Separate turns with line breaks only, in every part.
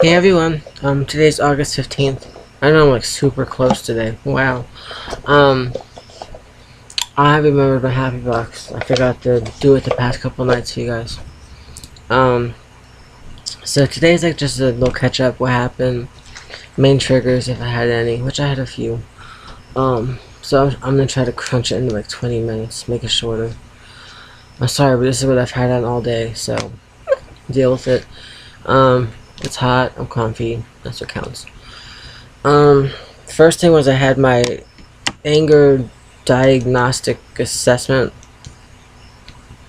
Hey everyone, today's August 15th. I know I'm like super close today. Wow. Um, I remembered my Happy Box. I forgot to do it the past couple nights for you guys. Um, so today's like just a little catch up, what happened, main triggers if I had any, which I had a few. So I'm gonna try to crunch it into like 20 minutes, make it shorter. I'm sorry, but this is what I've had on all day, so deal with it. It's hot, I'm comfy, that's what counts. First thing was I had my anger diagnostic assessment.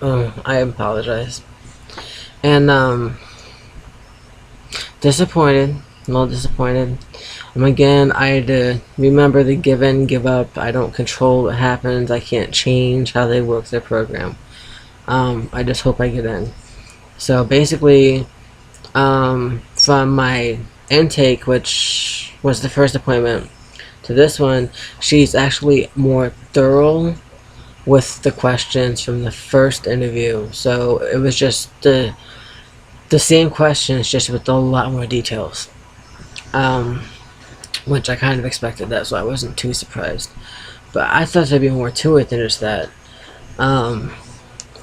I apologize. And, disappointed. A little disappointed. Again, I had to remember the give in, give up. I don't control what happens. I can't change how they work their program. I just hope I get in. So basically, from my intake, which was the first appointment, to this one, she's actually more thorough with the questions from the first interview. So it was just the same questions, just with a lot more details. Which I kind of expected that, so I wasn't too surprised. But I thought there'd be more to it than just that.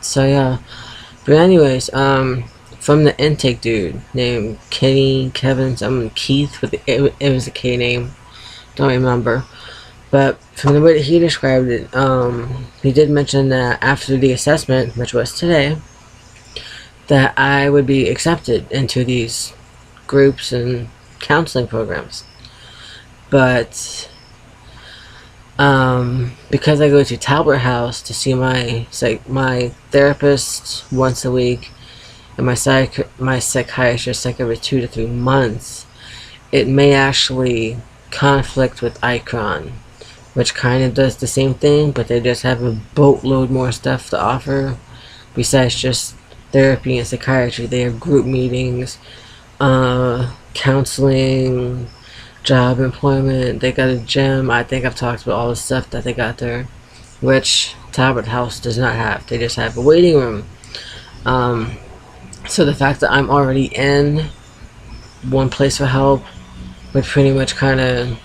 So yeah. But anyways, from the intake dude named Keith, with it was a K name. Don't remember. But from the way that he described it, he did mention that after the assessment, which was today, that I would be accepted into these groups and counseling programs. But because I go to Talbot House to see my therapist once a week, and my psychiatrist like every 2 to 3 months, it may actually conflict with Icron, which kind of does the same thing, but they just have a boatload more stuff to offer besides just therapy and psychiatry. They have group meetings, counseling, job employment. They got a gym. I think I've talked about all the stuff that they got there, which Talbot House does not have. They just have a waiting room. So the fact that I'm already in one place for help would pretty much kind of,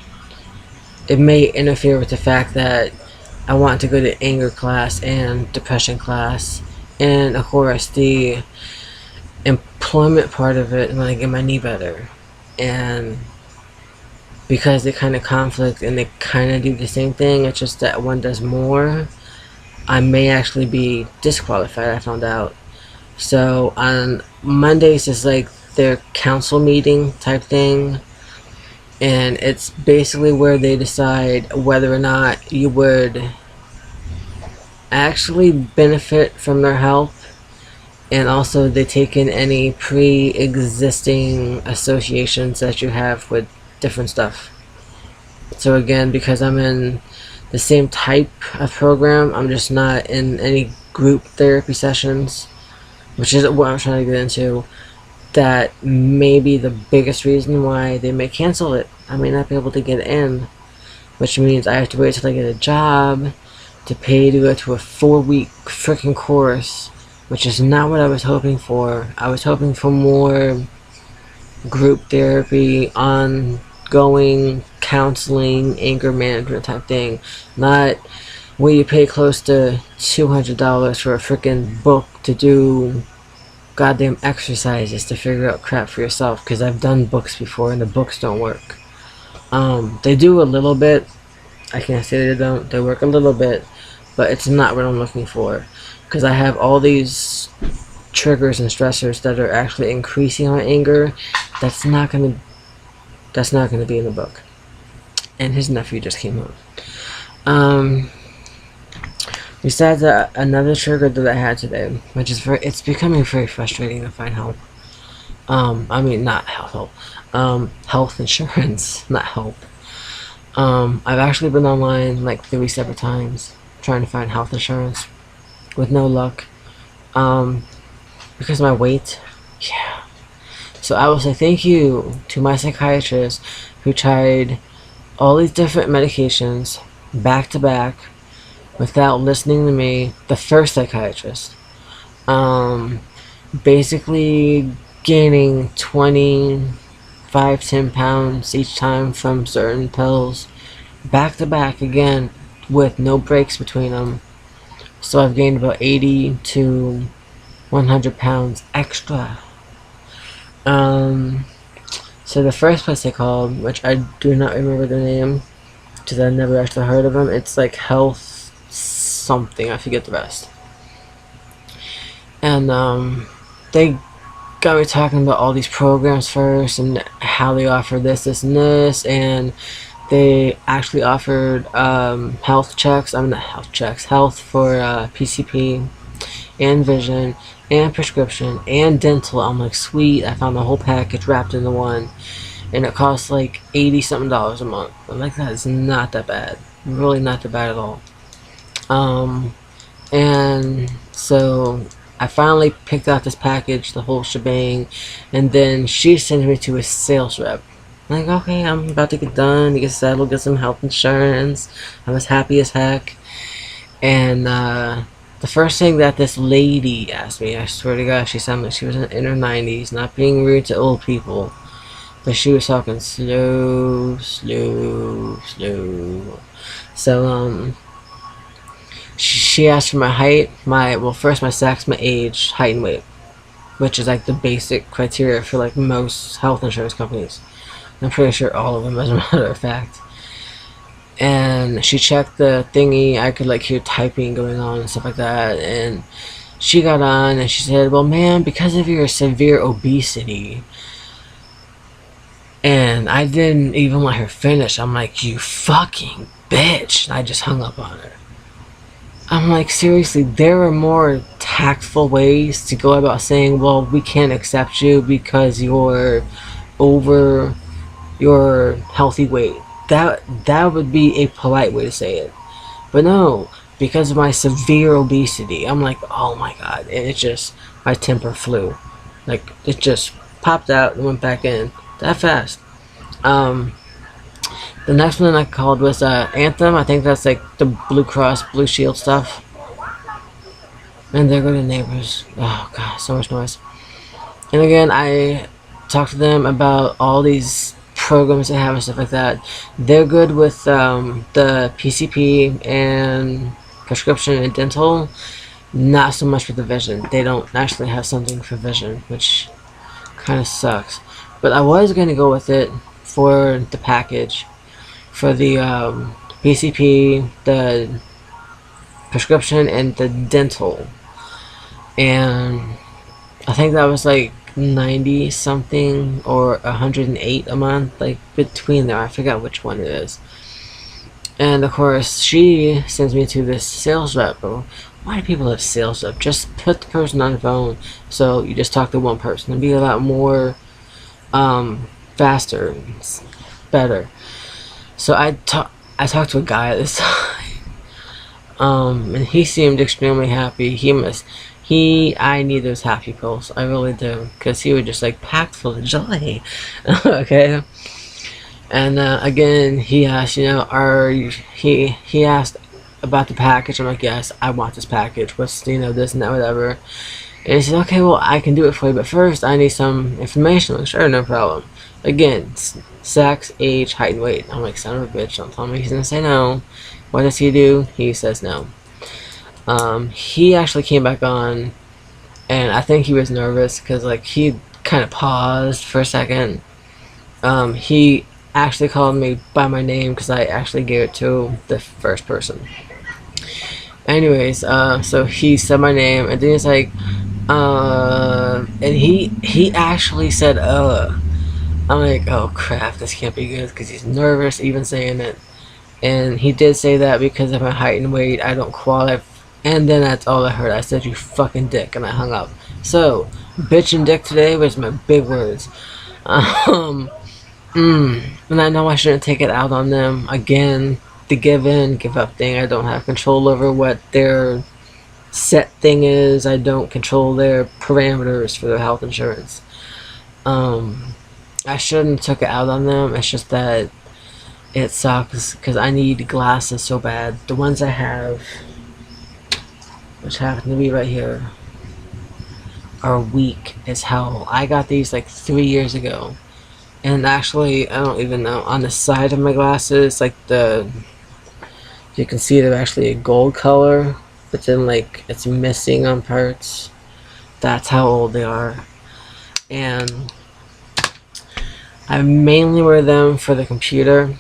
it may interfere with the fact that I want to go to anger class and depression class, and of course the employment part of it when I get my knee better. And because they kind of conflict and they kind of do the same thing, it's just that one does more, I may actually be disqualified, I found out. So on Mondays is like their council meeting type thing, and it's basically where they decide whether or not you would actually benefit from their help, and also they take in any pre-existing associations that you have with different stuff. So again, because I'm in the same type of program, I'm just not in any group therapy sessions, which is what I'm trying to get into. That may be the biggest reason why they may cancel it. I may not be able to get in, which means I have to wait till I get a job to pay to go to a 4-week freaking course, which is not what I was hoping for. I was hoping for more group therapy, ongoing counseling, anger management type thing, not where you pay close to $200 for a freaking book to do goddamn exercises to figure out crap for yourself, because I've done books before and the books don't work. They do a little bit. I can't say they don't. They work a little bit, but it's not what I'm looking for, because I have all these triggers and stressors that are actually increasing my anger. That's not gonna be in the book. And his nephew just came home. Besides that, another trigger that I had today, which is it's becoming very frustrating to find help. I mean, not help. Health insurance, not help. I've actually been online like 3 separate times trying to find health insurance with no luck. Because of my weight. Yeah. So I will say thank you to my psychiatrist who tried all these different medications back to back without listening to me. The first psychiatrist. Basically gaining 20 5-10 pounds each time from certain pills, back to back again, with no breaks between them. So I've gained about 80 to 100 pounds extra. So the first place they called, which I do not remember the name, because I've never actually heard of them. It's like Health something. I forget the rest. And they got me talking about all these programs first and how they offer this, this, and this, and they actually offered health checks. I mean, not health checks, health for PCP and vision and prescription and dental. I'm like, sweet, I found the whole package wrapped into one, and it costs like $80 something a month. I'm like, that is not that bad, really not that bad at all. And so I finally picked out this package, the whole shebang, and then she sent me to a sales rep. I'm like, okay, I'm about to get done, get settled, get some health insurance. I'm as happy as heck. And the first thing that this lady asked me, I swear to God, she sounded like she was in her 90s, not being rude to old people, but she was talking slow. So, she asked for my height, first my sex, my age, height, and weight, which is like the basic criteria for like most health insurance companies. I'm pretty sure all of them, as a matter of fact. And she checked the thingy. I could like hear typing going on and stuff like that. And she got on and she said, well, ma'am, because of your severe obesity. And I didn't even let her finish. I'm like, you fucking bitch. And I just hung up on her. I'm like, seriously, there are more tactful ways to go about saying, well, we can't accept you because you're over your healthy weight. That would be a polite way to say it. But no, because of my severe obesity, I'm like, oh my God. And it just, my temper flew. Like, it just popped out and went back in that fast. The next one I called was Anthem. I think that's like the Blue Cross Blue Shield stuff. And there go the neighbors. Oh God, so much noise. And again, I talked to them about all these programs they have and stuff like that. They're good with the PCP and prescription and dental. Not so much with the vision. They don't actually have something for vision, which kind of sucks. But I was going to go with it for the package. For the PCP, the prescription, and the dental. And I think that was like 90 something or 108 a month, like between there. I forgot which one it is. And of course, she sends me to this sales rep. Why do people have sales rep? Just put the person on the phone so you just talk to one person. It'd be a lot more faster, better. So I talked to a guy at this time, and he seemed extremely happy. I need those happy pills. I really do, because he was just like packed full of joy. Okay. And again, he asked, he asked about the package. I'm like, yes, I want this package. What's this and that, whatever. And he said, okay, well, I can do it for you, but first I need some information. I'm like, sure, no problem. Again, sex, age, height, and weight. I'm like, son of a bitch, don't tell me he's gonna say no. What does he do? He says no. He actually came back on, and I think he was nervous because like he kind of paused for a second. He actually called me by my name because I actually gave it to the first person. Anyways, so he said my name, and then he's like, and he actually said I'm like, oh crap, this can't be good, because he's nervous even saying it. And he did say that because of my height and weight, I don't qualify. And then that's all I heard. I said, you fucking dick, and I hung up. So, bitch and dick today was my big words. And I know I shouldn't take it out on them. Again, the give in, give up thing. I don't have control over what their set thing is. I don't control their parameters for their health insurance. I shouldn't have took it out on them. It's just that it sucks because I need glasses so bad. The ones I have, which happen to be right here, are weak as hell. I got these like 3 years ago, And actually, I don't even know, on the side of my glasses, like you can see they're actually a gold color, but then like it's missing on parts. That's how old they are. And I mainly wear them for the computer,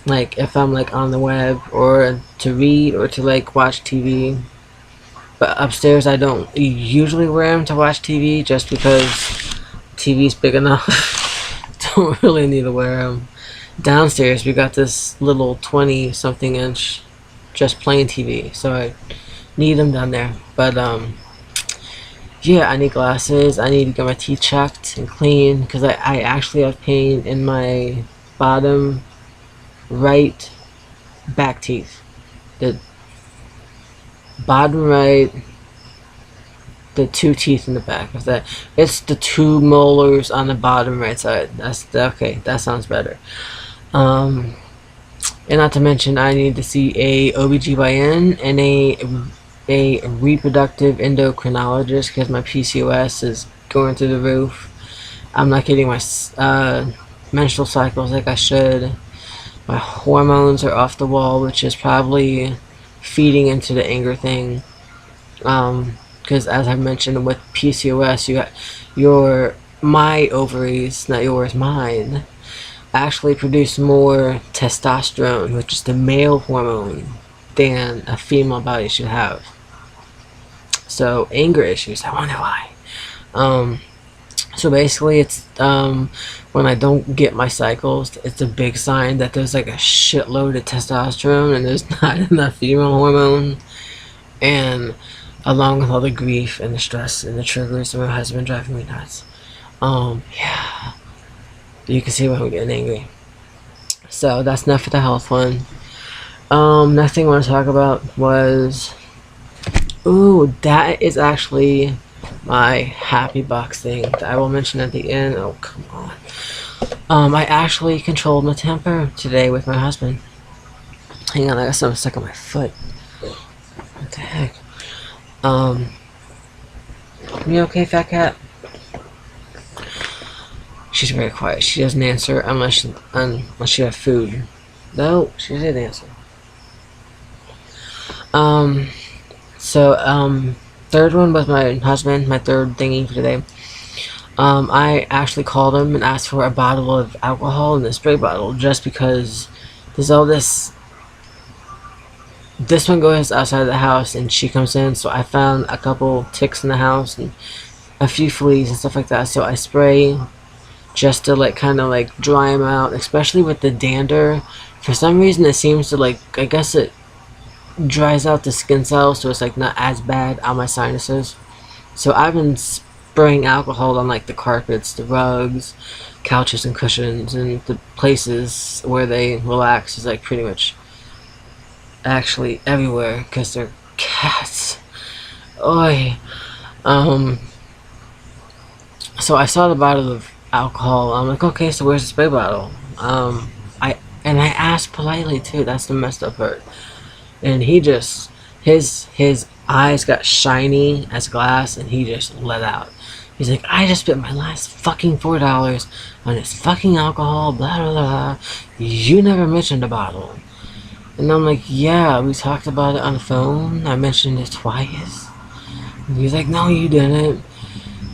like if I'm like on the web or to read or to like watch TV. But upstairs I don't usually wear them to watch TV just because TV's big enough. Don't really need to wear them. Downstairs we got this little 20 something inch just plain TV, so I need them down there. But yeah, I need glasses. I need to get my teeth checked and clean because I actually have pain in my bottom right back teeth. The bottom right, the two teeth in the back of that. It's the two molars on the bottom right side. That's okay. That sounds better. And not to mention, I need to see a OBGYN and a reproductive endocrinologist because my PCOS is going through the roof. I'm not getting my menstrual cycles like I should. My hormones are off the wall, which is probably feeding into the anger thing. Because as I mentioned with PCOS, you got my ovaries, not yours, mine, actually produce more testosterone, which is the male hormone, than a female body should have. So anger issues, I wonder why. So basically it's when I don't get my cycles, it's a big sign that there's like a shitload of testosterone and there's not enough female hormone. And along with all the grief and the stress and the triggers of my husband driving me nuts. Yeah. You can see why I'm getting angry. So that's enough for the health one. Next thing I want to talk about was, ooh, that is actually my happy box thing that I will mention at the end. Oh, come on. I actually controlled my temper today with my husband. Hang on, I got something stuck on my foot. What the heck? You okay, fat cat? She's very quiet. She doesn't answer unless she has food. No, she did answer. Third one was my husband, my third thingy for today. I actually called him and asked for a bottle of alcohol in a spray bottle just because there's all this. This one goes outside of the house and she comes in, so I found a couple ticks in the house and a few fleas and stuff like that, so I spray just to like kind of like dry them out, especially with the dander. For some reason it seems to like, I guess it dries out the skin cells so it's like not as bad on my sinuses. So I've been spraying alcohol on like the carpets, the rugs, couches and cushions, and the places where they relax is like pretty much actually everywhere because they're cats. Oi. So I saw the bottle of alcohol. I'm like, okay, so where's the spray bottle? I asked politely too. That's the messed up part. And he just his eyes got shiny as glass, and he just let out. He's like, I just spent my last fucking $4 on this fucking alcohol. Blah blah blah. You never mentioned a bottle. And I'm like, yeah, we talked about it on the phone. I mentioned it twice. And he's like, no, you didn't.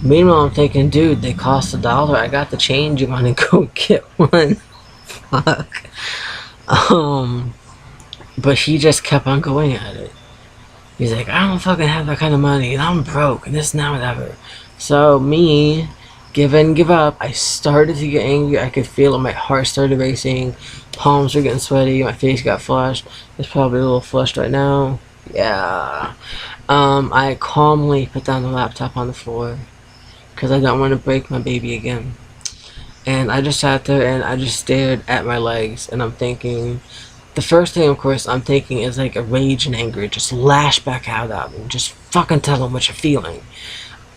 Meanwhile, I'm thinking, dude, they cost $1. I got the change. You want to go get one? Fuck. But he just kept on going at it. He's like, I don't fucking have that kind of money, and I'm broke, and this and that, whatever. So me, give up. I started to get angry. I could feel it. My heart started racing. Palms were getting sweaty. My face got flushed. It's probably a little flushed right now. Yeah. I calmly put down the laptop on the floor because I don't want to break my baby again. And I just sat there and I just stared at my legs, and I'm thinking, the first thing, of course, I'm thinking is like a rage and anger. Just lash back out at me. Just fucking tell them what you're feeling.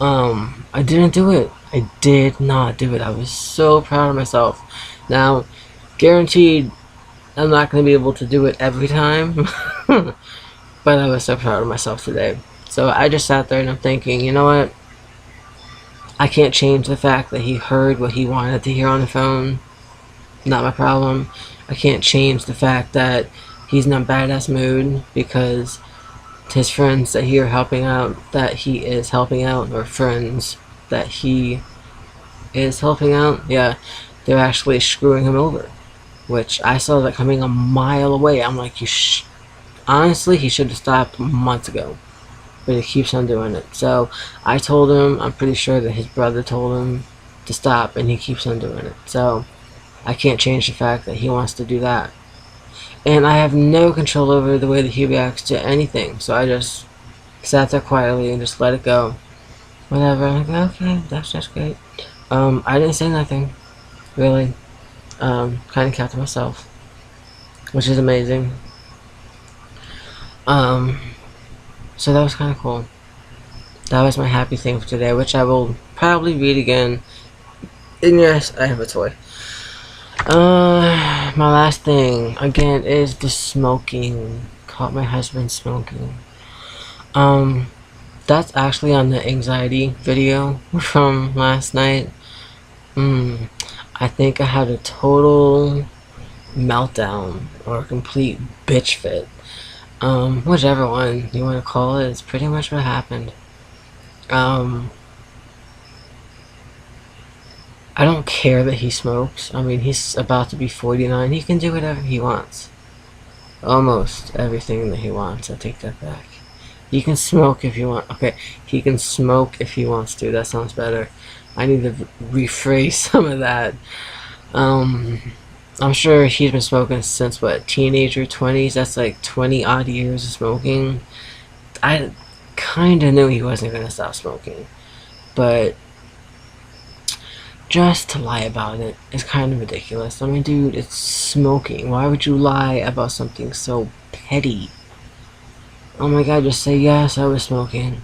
I didn't do it. I did not do it. I was so proud of myself. Now, guaranteed, I'm not going to be able to do it every time. But I was so proud of myself today. So I just sat there and I'm thinking, you know what? I can't change the fact that he heard what he wanted to hear on the phone. not my problem. I can't change the fact that he's in a badass mood because his friends that he are helping out, that he is helping out, or friends that he is helping out, yeah, they're actually screwing him over. Which I saw that coming a mile away. I'm like, honestly, he should have stopped months ago. But he keeps on doing it. So I told him, I'm pretty sure that his brother told him to stop, and he keeps on doing it. So I can't change the fact that he wants to do that. And I have no control over the way that he reacts to anything. So I just sat there quietly and just let it go. Whatever. I'm like, okay, that's just great. I didn't say nothing, really. Kind of kept to myself, which is amazing. So that was kind of cool. That was my happy thing for today, which I will probably read again. And yes, I have a toy. My last thing, again, is the smoking. Caught my husband smoking. That's actually on the anxiety video from last night. I think I had a total meltdown, or a complete bitch fit. Whichever one you want to call it, it's pretty much what happened. I don't care that he smokes. I mean, he's about to be 49. He can do whatever he wants. Almost everything that he wants. I take that back. He can smoke if you want. Okay, he can smoke if he wants to. That sounds better. I need to rephrase some of that. I'm sure he's been smoking since, what, teenager, 20s? That's like 20 odd years of smoking. I kinda knew he wasn't gonna stop smoking. But just to lie about it is kind of ridiculous. I mean, dude, it's smoking. Why would you lie about something so petty? Oh my god, just say, yes, I was smoking.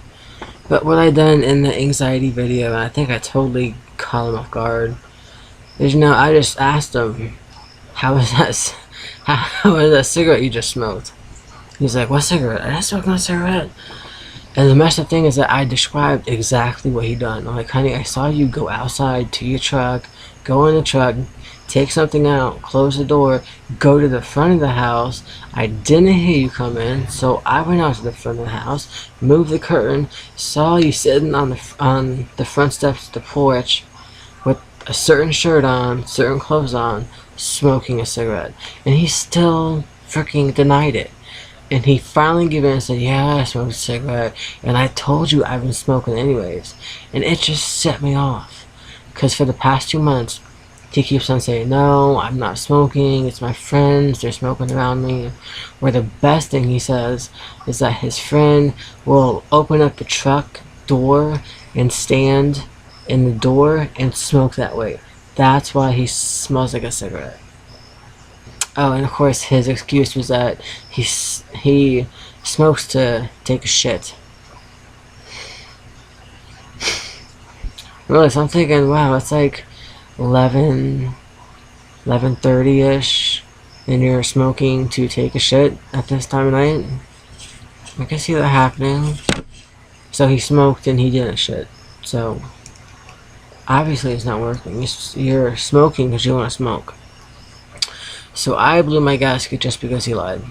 But what I done in the anxiety video, and I think I totally caught him off guard, is, I just asked him, how was that cigarette you just smoked? He's like, what cigarette? I didn't smoke no cigarette. And the messed up thing is that I described exactly what he done. I'm like, honey, I saw you go outside to your truck, go in the truck, take something out, close the door, go to the front of the house. I didn't hear you come in, so I went out to the front of the house, moved the curtain, saw you sitting on the front steps of the porch with a certain shirt on, certain clothes on, smoking a cigarette. And he still freaking denied it. And he finally gave in and said, yeah, I smoked a cigarette. And I told you I've been smoking anyways. And it just set me off. Because for the past 2 months, he keeps on saying, no, I'm not smoking. It's my friends. They're smoking around me. Where the best thing he says is that his friend will open up the truck door and stand in the door and smoke that way. That's why he smells like a cigarette. Oh, and of course his excuse was that he smokes to take a shit. Really, so I'm thinking, wow, it's like 11:30ish, and you're smoking to take a shit at this time of night? I can see that happening. So he smoked and he didn't shit. So obviously it's not working. You're smoking because you want to smoke. So I blew my gasket just because he lied.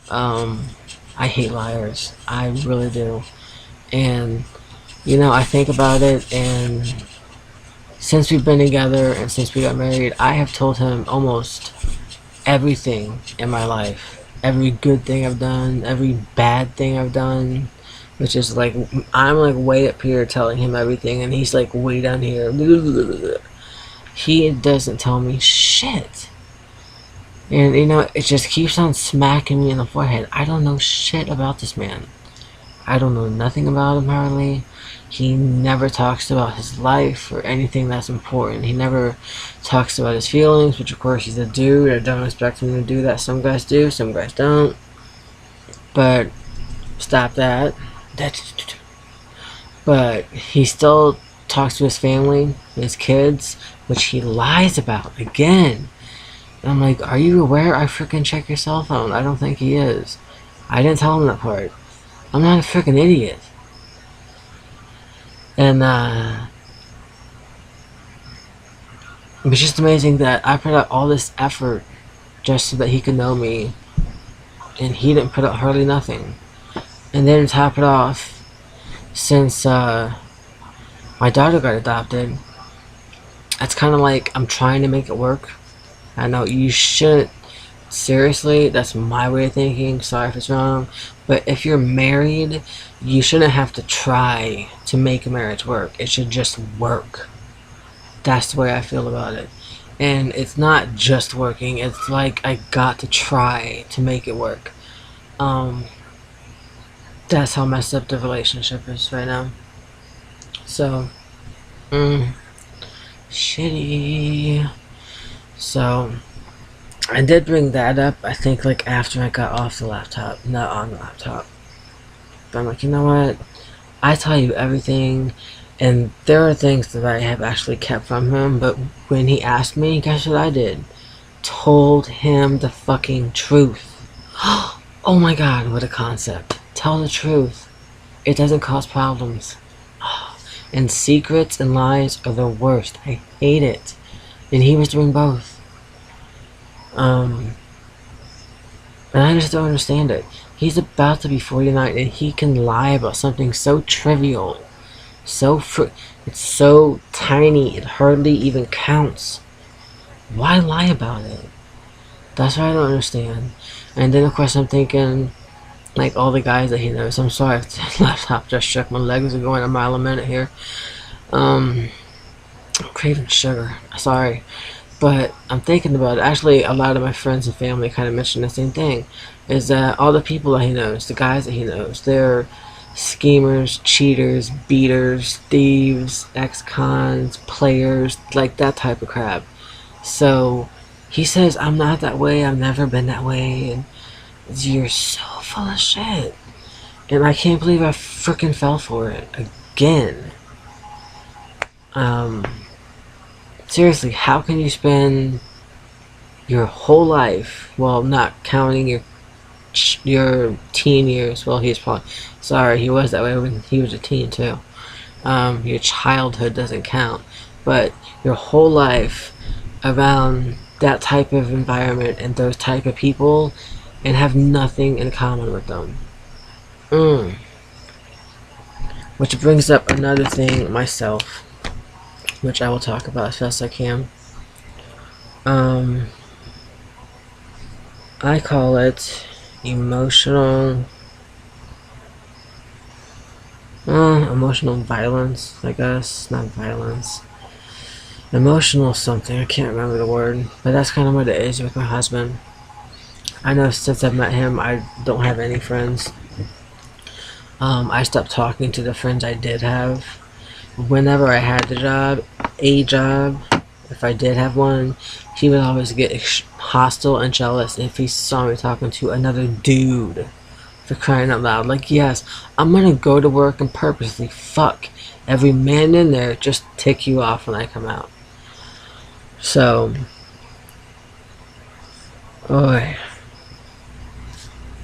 I hate liars. I really do. And, I think about it, and since we've been together and since we got married, I have told him almost everything in my life. Every good thing I've done, every bad thing I've done. Which is like, I'm like way up here telling him everything, and he's like way down here. He doesn't tell me shit. And it just keeps on smacking me in the forehead. I don't know shit about this man. I don't know nothing about him hardly. He never talks about his life or anything that's important. He never talks about his feelings, which of course he's a dude. I don't expect him to do that. Some guys do, some guys don't. But stop that. But he still talks to his family, his kids, which he lies about again. And I'm like, are you aware I freaking check your cell phone? I don't think he is. I didn't tell him that part. I'm not a freaking idiot. And It's just amazing that I put out all this effort just so that he could know me, and he didn't put out hardly nothing. And then to top it off, since my daughter got adopted, it's kind of like I'm trying to make it work. I know you shouldn't. Seriously, that's my way of thinking. Sorry if it's wrong. But if you're married, you shouldn't have to try to make a marriage work. It should just work. That's the way I feel about it. And it's not just working. It's like I got to try to make it work. Um, that's how messed up the relationship is right now. So, shitty. So, I did bring that up, I think, like, after I got off the laptop, not on the laptop. But I'm like, you know what? I tell you everything, and there are things that I have actually kept from him, but when he asked me, guess what I did? Told him the fucking truth. Oh my god, what a concept. Tell the truth. It doesn't cause problems. And secrets and lies are the worst. I hate it. And he was doing both. And I just don't understand it. He's about to be 49 and he can lie about something so trivial. It's so tiny, it hardly even counts. Why lie about it? That's what I don't understand. And then of course I'm thinking, like, all the guys that he knows. I'm sorry if the laptop just shook. My legs are going a mile a minute here. I'm craving sugar. Sorry. But I'm thinking about it. Actually, a lot of my friends and family kind of mentioned the same thing. Is that all the people that he knows, the guys that he knows, they're schemers, cheaters, beaters, thieves, ex-cons, players, like that type of crap. So he says, I'm not that way, I've never been that way, and you're so full of shit. And I can't believe I freaking fell for it again. Seriously, how can you spend your whole life, well, not counting your teen years, well, he's probably, sorry, he was that way when he was a teen too. Your childhood doesn't count, but your whole life around that type of environment and those type of people, and have nothing in common with them. Which brings up another thing myself, which I will talk about as fast as I can. I call it emotional violence, I guess. Not violence. Emotional something, I can't remember the word. But that's kind of what it is with my husband. I know since I've met him, I don't have any friends. I stopped talking to the friends I did have. Whenever I had a job, if I did have one, he would always get hostile and jealous if he saw me talking to another dude. For crying out loud. Like, yes, I'm gonna go to work and purposely fuck every man in there just to tick you off when I come out. So, I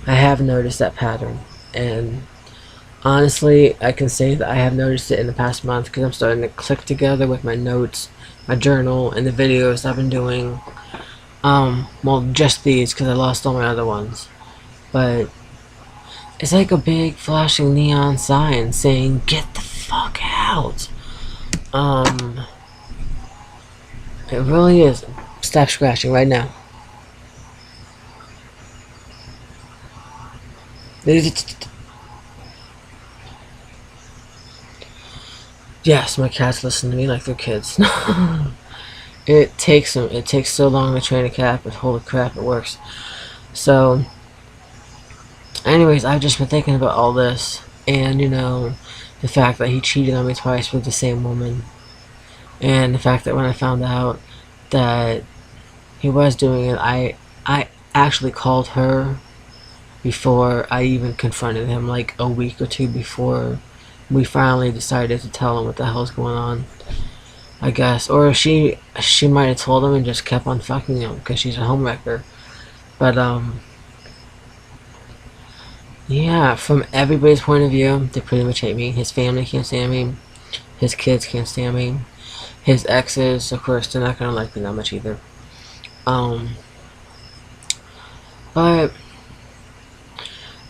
have noticed that pattern, and honestly, I can say that I have noticed it in the past month because I'm starting to click together with my notes, my journal, and the videos I've been doing. Well, just these because I lost all my other ones. But it's like a big flashing neon sign saying, "Get the fuck out." It really is. Stop scratching right now. Yes, my cats listen to me like they're kids. It takes them. It takes so long to train a cat, but holy crap, it works. So, anyways, I've just been thinking about all this, and the fact that he cheated on me twice with the same woman, and the fact that when I found out that he was doing it, I actually called her before I even confronted him, like a week or two before we finally decided to tell him what the hell's going on, I guess. Or she might have told him and just kept on fucking him because she's a homewrecker. But yeah, from everybody's point of view, they pretty much hate me. His family can't stand me. His kids can't stand me. His exes, of course, they're not gonna like me that much either. But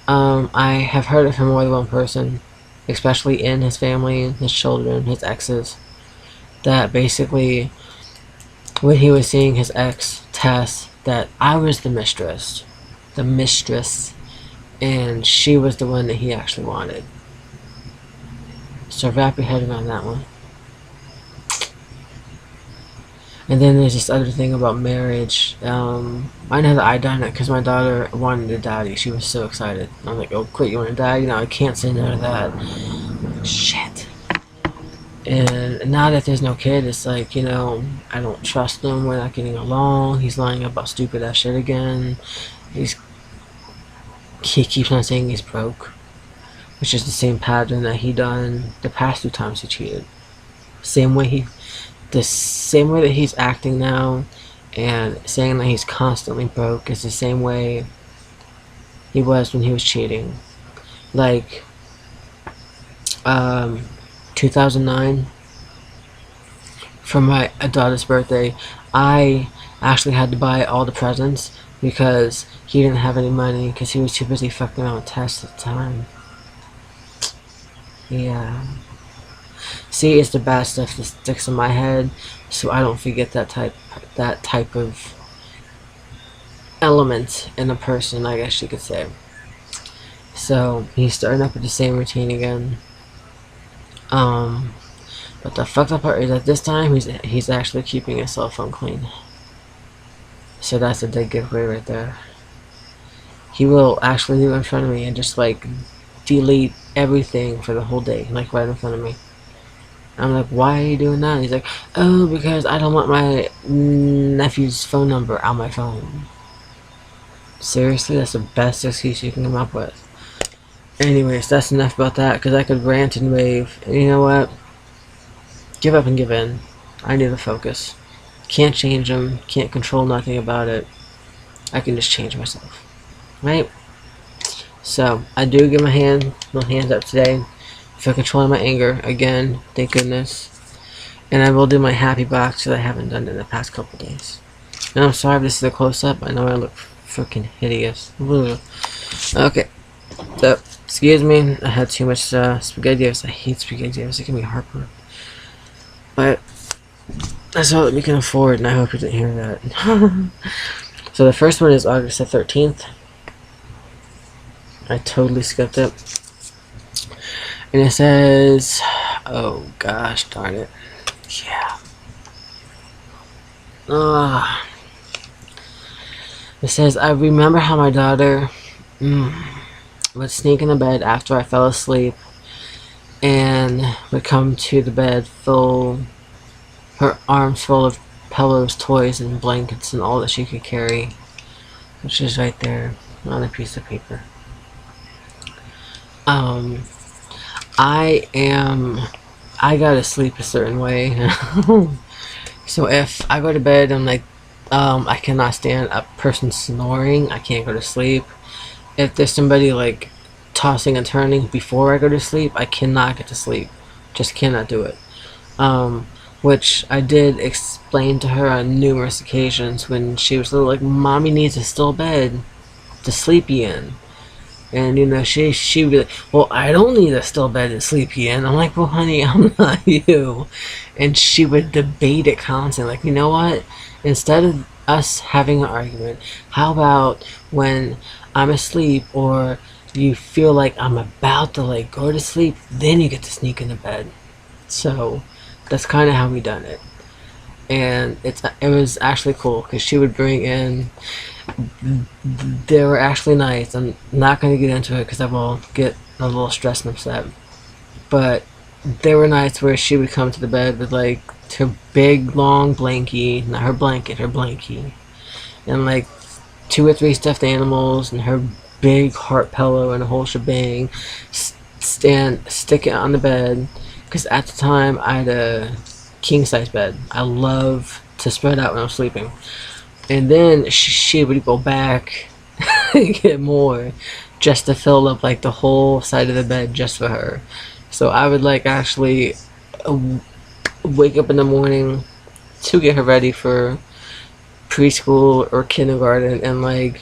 I have heard it from more than one person, especially in his family, his children, his exes, that basically when he was seeing his ex Tess, that I was the mistress, and she was the one that he actually wanted. So wrap your head around that one. And then there's this other thing about marriage. I know that I done it because my daughter wanted a daddy. She was so excited. I'm like, oh, quick, you want a daddy? No, I can't say no to that. Shit. And now that there's no kid, it's like, I don't trust him. We're not getting along. He's lying about stupid ass shit again. He keeps on saying he's broke, which is the same pattern that he done the past 2 times he cheated. The same way that he's acting now and saying that he's constantly broke is the same way he was when he was cheating. Like 2009, for my daughter's birthday, I actually had to buy all the presents because he didn't have any money because he was too busy fucking around with Tess at the time. Yeah. See, it's the bad stuff that sticks in my head, so I don't forget that type of element in a person, I guess you could say. So he's starting up with the same routine again. But the fucked up part is that this time he's actually keeping his cell phone clean. So that's a big giveaway right there. He will actually do it in front of me and just like delete everything for the whole day, like right in front of me. I'm like, why are you doing that? And he's like, oh, because I don't want my nephew's phone number on my phone. Seriously, that's the best excuse you can come up with. Anyways, that's enough about that, because I could rant and rave. And you know what? Give up and give in. I need to focus. Can't change them. Can't control nothing about it. I can just change myself. Right? So, I do give my little hands up today for controlling my anger. Again, thank goodness. And I will do my happy box that I haven't done in the past couple days. And I'm sorry if this is a close-up. I know I look freaking hideous. Ugh. Okay. So, excuse me. I had too much SpaghettiOs. I hate SpaghettiOs. It can be heartburn. But that's all that we can afford, and I hope you didn't hear that. So the first one is August the 13th. I totally skipped it. And it says, oh gosh darn it. Yeah. It says, I remember how my daughter would sneak in the bed after I fell asleep and would come to the bed her arms full of pillows, toys, and blankets and all that she could carry, which is right there on a piece of paper. I gotta sleep a certain way. So if I go to bed, I'm like, I cannot stand a person snoring. I can't go to sleep. If there's somebody like tossing and turning before I go to sleep, I cannot get to sleep. Just cannot do it. Which I did explain to her on numerous occasions when she was little, like, Mommy needs a still bed to sleep in. And she would be like, well, I don't need a still bed to sleep in. I'm like, well, honey, I'm not you. And she would debate it constantly. Like, you know what? Instead of us having an argument, how about when I'm asleep or you feel like I'm about to like go to sleep, then you get to sneak into bed. So that's kind of how we done it. And it was actually cool because she would bring in, there were actually nights, I'm not going to get into it because I will get a little stressed and upset, but there were nights where she would come to the bed with like her big long blankie, not her blanket, her blankie, and like 2 or 3 stuffed animals and her big heart pillow and a whole shebang, stick it on the bed, because at the time I had a king size bed. I love to spread out when I'm sleeping. And then she would go back and get more just to fill up like the whole side of the bed just for her. So I would like actually wake up in the morning to get her ready for preschool or kindergarten, and like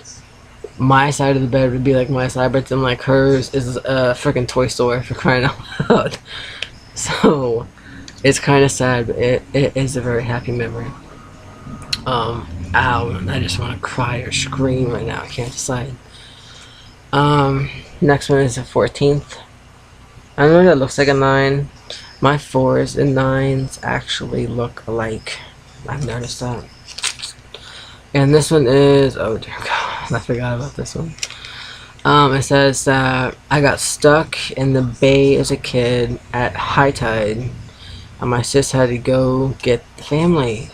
my side of the bed would be like my side, but then like hers is a freaking toy store, for crying out loud. So it's kind of sad, but it is a very happy memory. Ow, I just want to cry or scream right now. I can't decide. Next one is the 14th. I know that looks like a 9. My 4s and 9s actually look alike. I've noticed that. And this one is, oh dear God, I forgot about this one. It says that I got stuck in the bay as a kid at high tide, and my sis had to go get the family.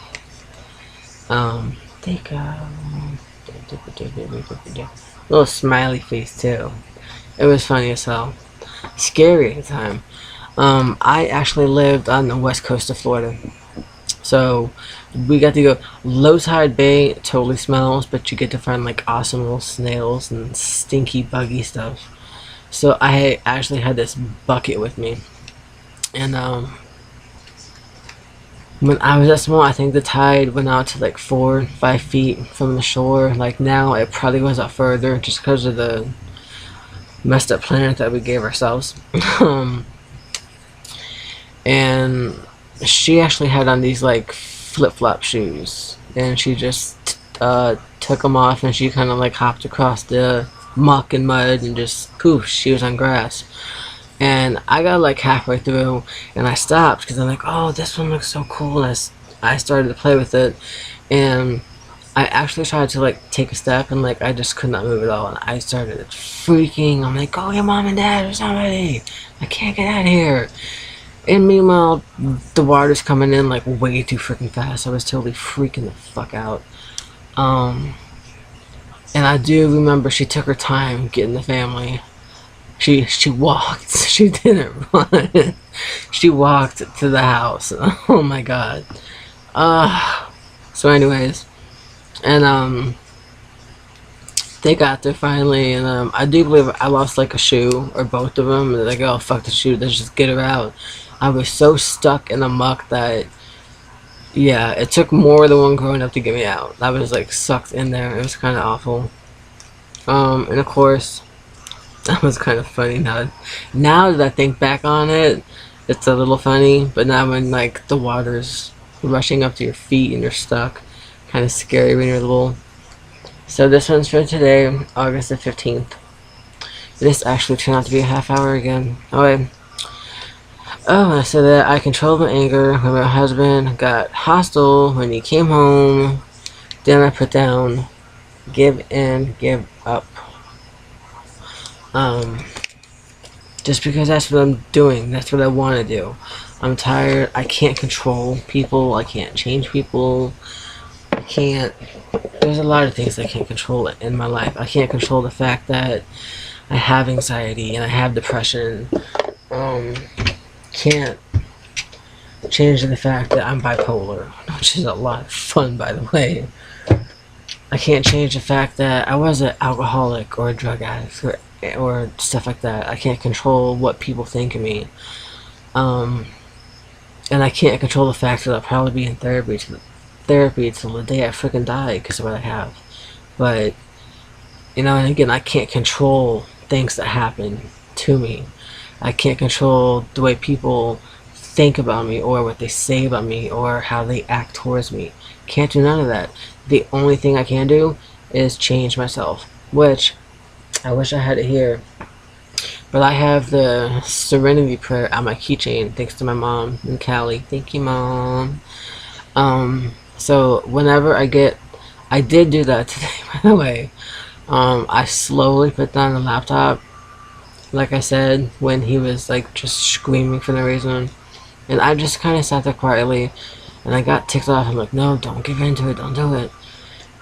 They got little smiley face too. It was funny as hell. Scary at the time. I actually lived on the west coast of Florida. So we got to go low tide bay. It totally smells, but you get to find like awesome little snails and stinky buggy stuff. So I actually had this bucket with me, and when I was that small, I think the tide went out to like 4 5 feet from the shore. Like now it probably goes out further just because of the messed up planet that we gave ourselves. And she actually had on these like flip-flop shoes, and she just took them off, and she kind of like hopped across the muck and mud, and just poof, she was on grass. And I got like halfway through, and I stopped because I'm like, oh, this one looks so cool. And I started to play with it, and I actually tried to like take a step, and like I just could not move at all, and I started freaking. I'm like, oh, your mom and dad or somebody, I can't get out of here. And meanwhile, the water's coming in like way too freaking fast. I was totally freaking the fuck out. And I do remember she took her time getting the family. She walked. She didn't run. She walked to the house. Oh my god. So anyways, and they got there finally, and I do believe I lost like a shoe or both of them. And they're like, oh fuck the shoe, let's just get her out. I was so stuck in the muck that, yeah, it took more than one growing up to get me out. I was like sucked in there. It was kind of awful. And of course, that was kind of funny. Now that I think back on it, it's a little funny. But now when like the water's rushing up to your feet and you're stuck, kind of scary when you're little. So this one's for today, August the 15th. This actually turned out to be a half hour again. Okay. Oh, I said that I controlled my anger when my husband got hostile when he came home. Then I put down, give in, give up. Just because that's what I'm doing. That's what I want to do. I'm tired. I can't control people. I can't change people. I can't. There's a lot of things I can't control in my life. I can't control the fact that I have anxiety and I have depression. Can't change the fact that I'm bipolar, which is a lot of fun, by the way. I can't change the fact that I was an alcoholic or a drug addict or stuff like that. I can't control what people think of me. And I can't control the fact that I'll probably be in therapy till the day I freaking die because of what I have. But, you know, and again, I can't control things that happen to me. I can't control the way people think about me or what they say about me or how they act towards me. Can't do none of that. The only thing I can do is change myself, which I wish I had it here. But I have the Serenity Prayer on my keychain thanks to my mom and Callie. Thank you, Mom. So whenever I did do that today, by the way. I slowly put down the laptop, like I said, when he was like just screaming for no reason, and I just kind of sat there quietly, and I got ticked off. I'm like, no, don't give in to it, don't do it.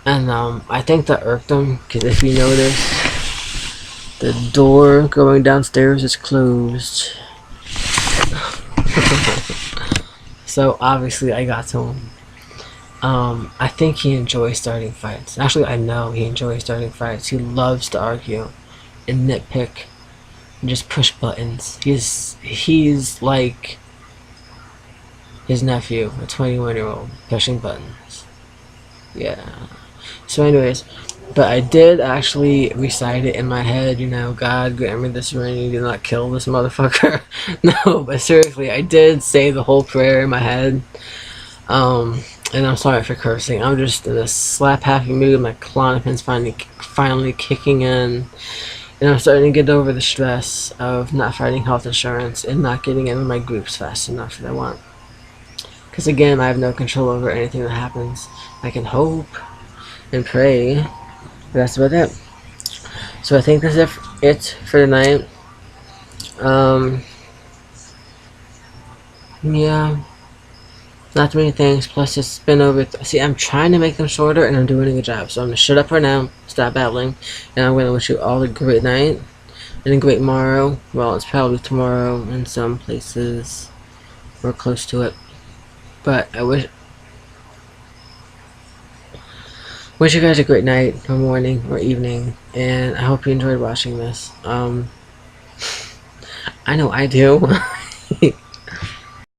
And I think that irked him, because if you notice, the door going downstairs is closed. So obviously I got to him. I think he enjoys starting fights. Actually, I know he enjoys starting fights. He loves to argue and nitpick and just push buttons. He's like his nephew, a 21-year-old, pushing buttons. Yeah. So, anyways, but I did actually recite it in my head, you know, God grant me this rain, do not kill this motherfucker. No, but seriously, I did say the whole prayer in my head. And I'm sorry for cursing. I'm just in a slap happy mood. My Klonopin's finally kicking in. And I'm starting to get over the stress of not finding health insurance and not getting into my groups fast enough that I want. Because again, I have no control over anything that happens. I can hope and pray, but that's about it. So I think that's it for tonight. Yeah, not too many things. Plus, it's been over. See, I'm trying to make them shorter, and I'm doing a good job. So I'm gonna shut up for now, stop babbling, and I'm gonna wish you all a great night and a great morrow. Well, it's probably tomorrow in some places. We're close to it, but I wish you guys a great night, or morning, or evening, and I hope you enjoyed watching this. I know I do.